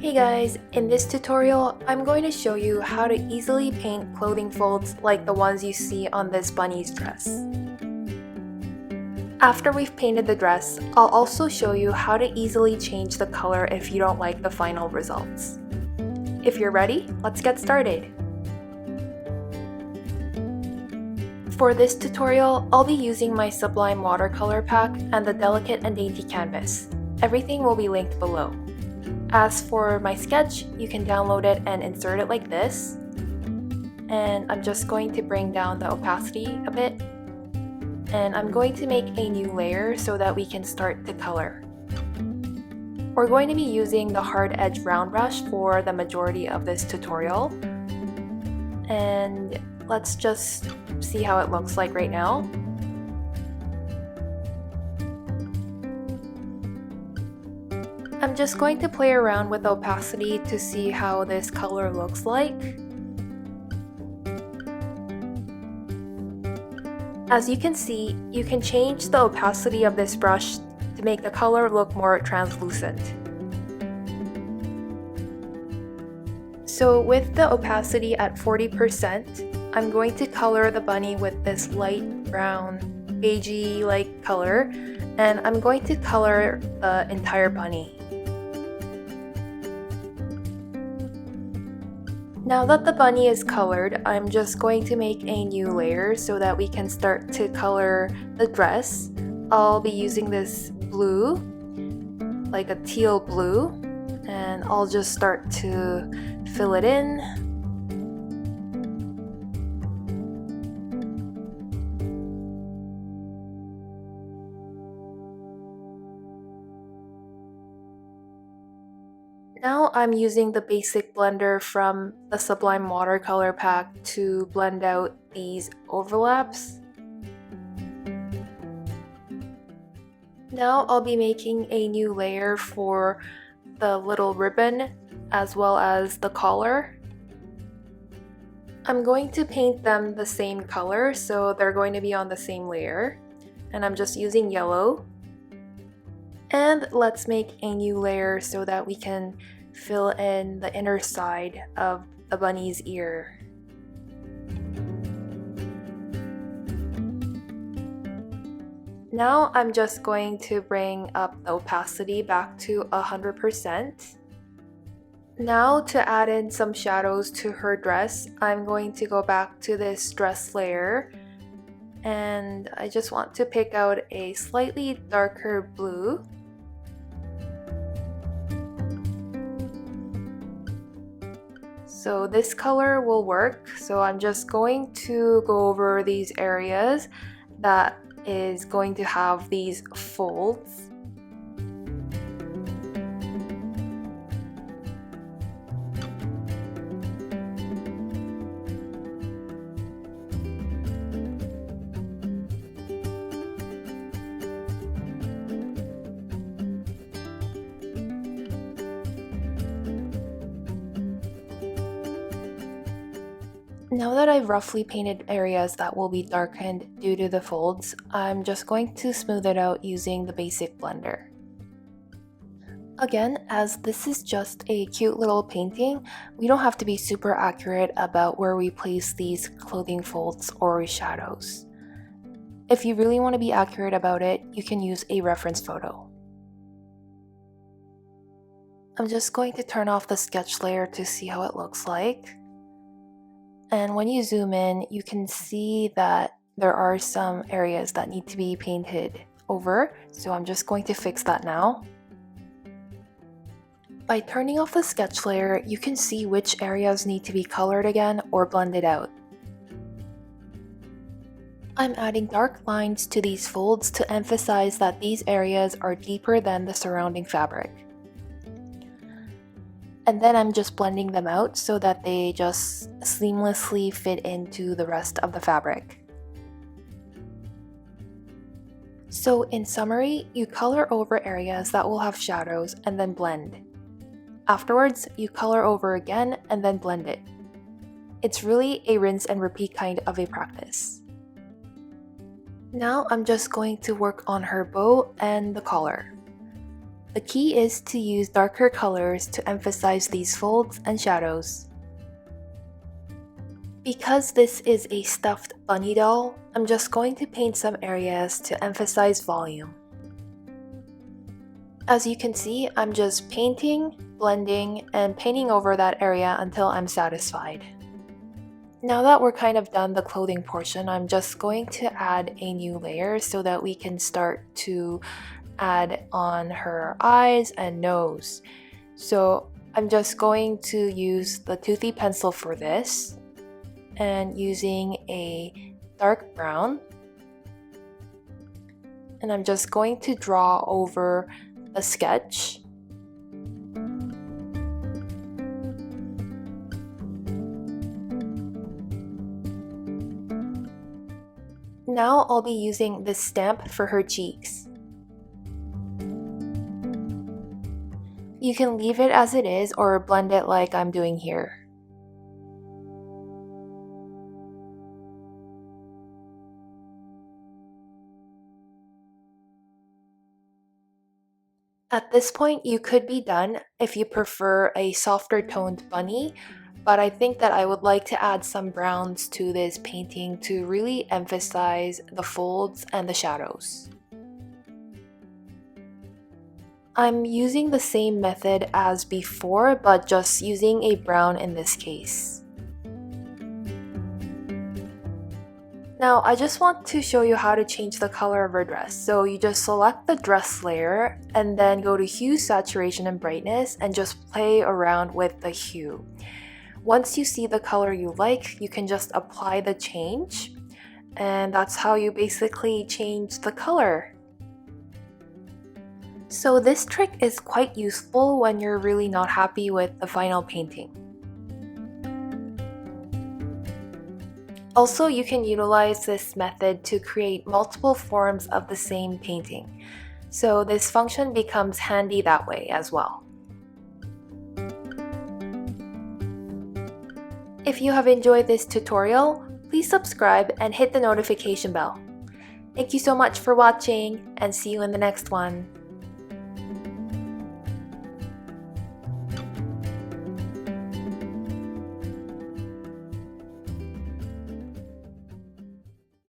Hey guys, in this tutorial, I'm going to show you how to easily paint clothing folds like the ones you see on this bunny's dress. After we've painted the dress, I'll also show you how to easily change the color if you don't like the final results. If you're ready, let's get started. For this tutorial, I'll be using my Sublime Watercolor pack and the Delicate and Dainty canvas. Everything will be linked below. As for my sketch, you can download it and insert it like this. And I'm just going to bring down the opacity a bit. And I'm going to make a new layer so that we can start to color. We're going to be using the hard edge round brush for the majority of this tutorial. And let's just see how it looks like right now. I'm just going to play around with opacity to see how this color looks like. As you can see, you can change the opacity of this brush to make the color look more translucent. So with the opacity at 40%, I'm going to color the bunny with this light brown, beigey-like color, and I'm going to color the entire bunny. Now that the bunny is colored, I'm just going to make a new layer so that we can start to color the dress. I'll be using this blue, like a teal blue, and I'll just start to fill it in. Now I'm using the basic blender from the Sublime Watercolor pack to blend out these overlaps. Now I'll be making a new layer for the little ribbon as well as the collar. I'm going to paint them the same color, so they're going to be on the same layer. And I'm just using yellow. And let's make a new layer so that we can fill in the inner side of the bunny's ear. Now I'm just going to bring up the opacity back to 100%. Now to add in some shadows to her dress, I'm going to go back to this dress layer. And I just want to pick out a slightly darker blue. So this color will work, so I'm just going to go over these areas that is going to have these folds. Now that I've roughly painted areas that will be darkened due to the folds, I'm just going to smooth it out using the basic blender. Again, as this is just a cute little painting, we don't have to be super accurate about where we place these clothing folds or shadows. If you really want to be accurate about it, you can use a reference photo. I'm just going to turn off the sketch layer to see how it looks like. And when you zoom in, you can see that there are some areas that need to be painted over, so I'm just going to fix that now. By turning off the sketch layer, you can see which areas need to be colored again or blended out. I'm adding dark lines to these folds to emphasize that these areas are deeper than the surrounding fabric. And then I'm just blending them out so that they just seamlessly fit into the rest of the fabric. So in summary, you color over areas that will have shadows and then blend. Afterwards, you color over again and then blend it. It's really a rinse and repeat kind of a practice. Now I'm just going to work on her bow and the collar. The key is to use darker colors to emphasize these folds and shadows. Because this is a stuffed bunny doll, I'm just going to paint some areas to emphasize volume. As you can see, I'm just painting, blending, and painting over that area until I'm satisfied. Now that we're kind of done the clothing portion, I'm just going to add a new layer so that we can start to add on her eyes and nose. So I'm just going to use the toothy pencil for this, and using a dark brown, and I'm just going to draw over the sketch. Now I'll be using this stamp for her cheeks. You can leave it as it is or blend it like I'm doing here. At this point, you could be done if you prefer a softer toned bunny, but I think that I would like to add some browns to this painting to really emphasize the folds and the shadows. I'm using the same method as before, but just using a brown in this case. Now, I just want to show you how to change the color of her dress. So you just select the dress layer and then go to Hue, Saturation, and Brightness and just play around with the hue. Once you see the color you like, you can just apply the change, and that's how you basically change the color. So this trick is quite useful when you're really not happy with the final painting. Also, you can utilize this method to create multiple forms of the same painting. So this function becomes handy that way as well. If you have enjoyed this tutorial, please subscribe and hit the notification bell. Thank you so much for watching, and see you in the next one.